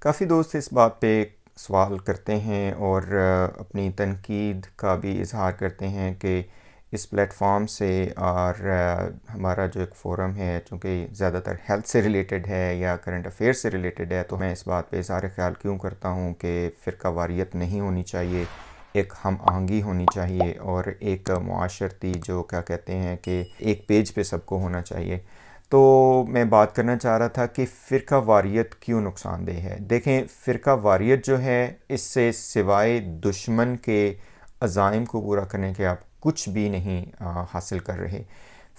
काफ़ी दोस्त इस बात पे सवाल करते हैं और अपनी तनकीद का भी इजहार करते हैं कि इस प्लेटफॉर्म से और हमारा जो एक फ़ोरम है चूँकि ज़्यादातर हेल्थ से रिलेटेड है या करंट अफेयर से रिलेटेड है, तो मैं इस बात पे इज़हार ख्याल क्यों करता हूँ कि फ़िरका वारियत नहीं होनी चाहिए, एक हम आहंगी होनी चाहिए और एक मुआशरती जो क्या कहते हैं कि एक पेज पे सबको होना चाहिए। तो मैं बात करना चाह रहा था कि फ़िरका वारियत क्यों नुकसानदेह है। देखें, फ़िरका वारियत जो है इससे सिवाय दुश्मन के अज़ाइम को पूरा करने के आप कुछ भी नहीं हासिल कर रहे।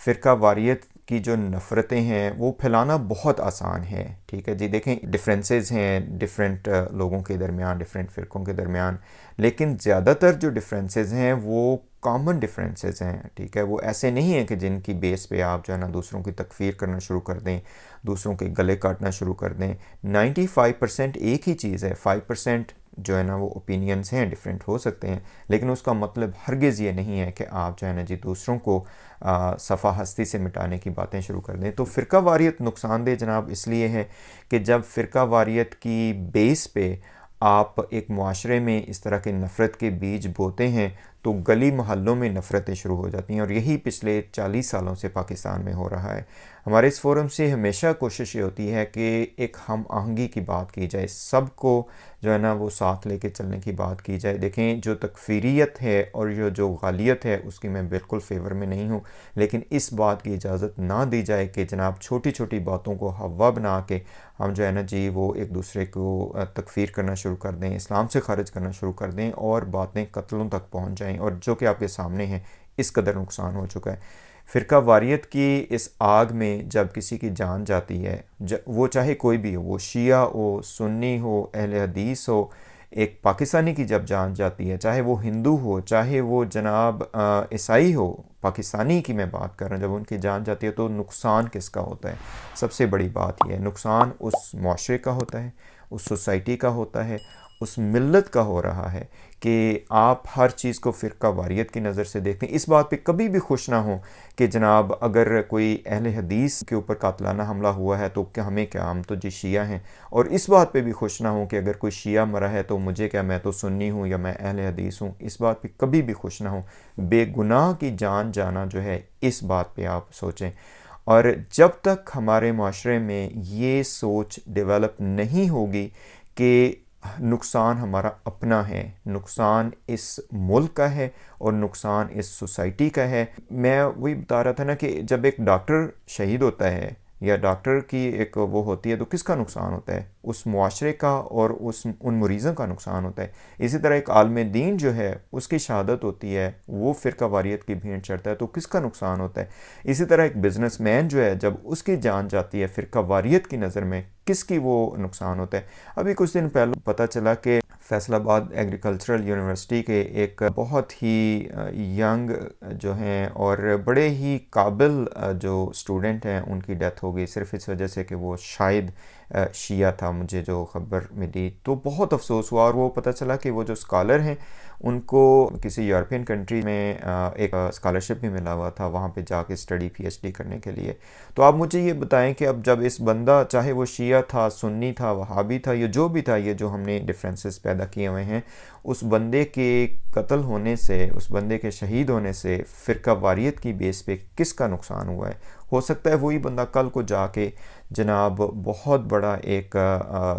फ़िरका वारियत की जो नफ़रतें हैं वो फैलाना बहुत आसान है। ठीक है जी, देखें डिफरेंसेस हैं डिफरेंट लोगों के दरमियान, डिफरेंट फ़िरक़ों के दरमियान, लेकिन ज़्यादातर जो डिफरेंसेस हैं वो कॉमन डिफरेंसेस हैं। ठीक है, वो ऐसे नहीं है कि जिनकी बेस पे आप जो है ना दूसरों की तकफ़ीर करना शुरू कर दें, दूसरों के गले काटना शुरू कर दें। 95% एक ही चीज़ है, 5% जो है ना वो ओपिनियंस हैं, डिफरेंट हो सकते हैं, लेकिन उसका मतलब हरगिज़ ये नहीं है कि आप जो है ना जी दूसरों को सफ़ा हस्ती से मिटाने की बातें शुरू कर दें। तो फ़िरका वारियत नुकसानदेह जनाब इसलिए है कि जब फ़िरका वारियत की बेस पे आप एक मुआशरे में इस तरह के नफ़रत के बीज बोते हैं तो गली मोहल्लों में नफ़रतें शुरू हो जाती हैं, और यही पिछले 40 सालों से पाकिस्तान में हो रहा है। हमारे इस फ़ोरम से हमेशा कोशिश ये होती है कि एक हम आहंगी की बात की जाए, सबको जो है ना वो साथ लेके चलने की बात की जाए। देखें, जो तकफ़ीरियत है और जो गालियत है उसकी मैं बिल्कुल फ़ेवर में नहीं हूँ, लेकिन इस बात की इजाज़त ना दी जाए कि जनाब छोटी छोटी बातों को हवा बना के हम जो है ना जी वो एक दूसरे को तकफ़ीर करना शुरू कर दें, इस्लाम से ख़ारिज करना शुरू कर दें और बातें कत्लों तक पहुँच जाएँ, और जो कि आपके सामने है इस कदर नुकसान हो चुका है। फ़िरका वारियत की इस आग में जब किसी की जान जाती है, वो चाहे कोई भी हो, वो शिया हो, सुन्नी हो, अहले हदीस हो, एक पाकिस्तानी की जब जान जाती है, चाहे वो हिंदू हो, चाहे वो जनाब ईसाई हो, पाकिस्तानी की मैं बात कर रहा हूँ, जब उनकी जान जाती है तो नुकसान किसका होता है? सबसे बड़ी बात यह है, नुकसान उस मुआशरे का होता है, उस सोसाइटी का होता है, उस मिल्लत का हो रहा है कि आप हर चीज़ को फ़िरका वारियत की नज़र से देखते हैं। इस बात पे कभी भी खुश ना हो कि जनाब अगर कोई अहले हदीस के ऊपर कातलाना हमला हुआ है तो क्या हमें क्या, हम तो जी शिया हैं, और इस बात पे भी खुश ना हो कि अगर कोई शिया मरा है तो मुझे क्या, मैं तो सुन्नी हूँ या मैं अहले हदीस हूँ। इस बात पे कभी भी खुश ना हो। बेगुनाह की जान जाना जो है, इस बात पे आप सोचें। और जब तक हमारे माशरे में ये सोच डेवलप नहीं होगी कि नुकसान हमारा अपना है, नुकसान इस मुल्क का है और नुकसान इस सोसाइटी का है। मैं वही बता रहा था ना कि जब एक डॉक्टर शहीद होता है या डॉक्टर की एक वो होती है तो किसका नुकसान होता है? उस मुआशरे का और उन मरीज़ों का नुकसान होता है। इसी तरह एक आलिम दीन जो है उसकी शहादत होती है, वो फ़िरका वारियत की भेंट चढ़ता है तो किसका नुकसान होता है? इसी तरह एक बिज़नेसमैन जो है जब उसकी जान जाती है फ़िरका वारियत की नज़र में, किसकी वो नुकसान होता है? अभी कुछ दिन पहले पता चला कि फैसलाबाद एग्रीकल्चरल यूनिवर्सिटी के एक बहुत ही यंग जो हैं और बड़े ही काबिल जो स्टूडेंट हैं उनकी डेथ हो गई, सिर्फ इस वजह से कि वो शायद शिया था। मुझे जो ख़बर मिली तो बहुत अफसोस हुआ, और वो पता चला कि वो जो स्कॉलर हैं उनको किसी यूरोपियन कंट्री में एक स्कॉलरशिप भी मिला हुआ था वहाँ पे जाके स्टडी पीएचडी करने के लिए। तो आप मुझे ये बताएं कि अब जब इस बंदा, चाहे वो शिया था, सुन्नी था, वहाबी था, ये जो भी था, ये जो हमने डिफरेंसेस पैदा किए हुए हैं, उस बंदे के कत्ल होने से, उस बंदे के शहीद होने से फ़िरका वारियत की बेस पे किसका नुकसान हुआ है? हो सकता है वही बंदा कल को जाके जनाब बहुत बड़ा एक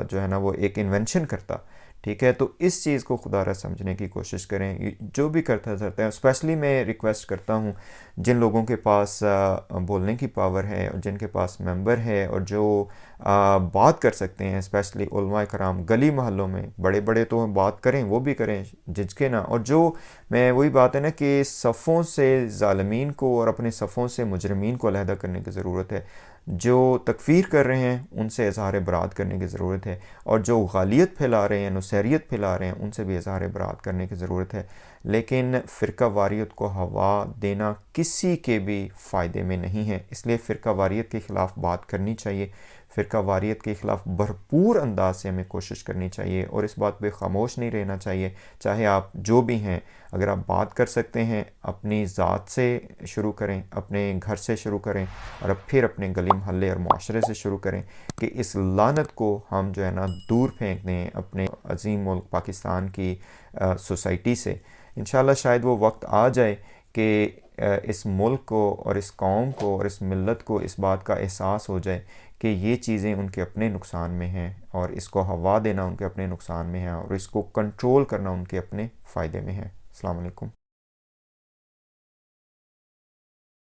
जो है ना वो एक इन्वेंशन करता। ठीक है, तो इस चीज़ को खुदारा समझने की कोशिश करें, जो भी करता करते हैं। स्पेशली मैं रिक्वेस्ट करता हूँ जिन लोगों के पास बोलने की पावर है और जिनके पास मेंबर है और जो बात कर सकते हैं, स्पेशली उलमा कराम गली मोहल्लों में, बड़े बड़े तो बात करें, वो भी करें, झिझके ना। और जो मैं वही बात है ना कि सफ़ों से ज़ालिमीन को और अपने सफ़ों से मुजरमीन को अलहदा करने की ज़रूरत है। जो तकफ़ीर कर रहे हैं उनसे इज़हार बरात करने की ज़रूरत है, और जो गालियत फैला रहे हैं, नुसैरियत फैला रहे हैं, उनसे भी इज़हार बरात करने की ज़रूरत है। लेकिन फ़िरका वारियत को हवा देना किसी के भी फ़ायदे में नहीं है। इसलिए फ़िरका वारियत के ख़िलाफ़ बात करनी चाहिए, फ़िरका वारियत के ख़िलाफ़ भरपूर अंदाज से हमें कोशिश करनी चाहिए और इस बात पे ख़ामोश नहीं रहना चाहिए। चाहे आप जो भी हैं, अगर आप बात कर सकते हैं अपनी ज़ात से शुरू करें, अपने घर से शुरू करें और अब फिर अपने गली मोहल्ले और माशरे से शुरू करें कि इस लानत को हम जो है ना दूर फेंक दें अपने अज़ीम मुल्क पाकिस्तान की सोसाइटी से। इंशाल्लाह शायद वो वक्त आ जाए कि इस मुल्क को और इस कौम को और इस मिल्लत को इस बात का एहसास हो जाए कि ये चीज़ें उनके अपने नुकसान में हैं और इसको हवा देना उनके अपने नुकसान में है और इसको कंट्रोल करना उनके अपने फ़ायदे में है। अस्सलाम वालेकुम।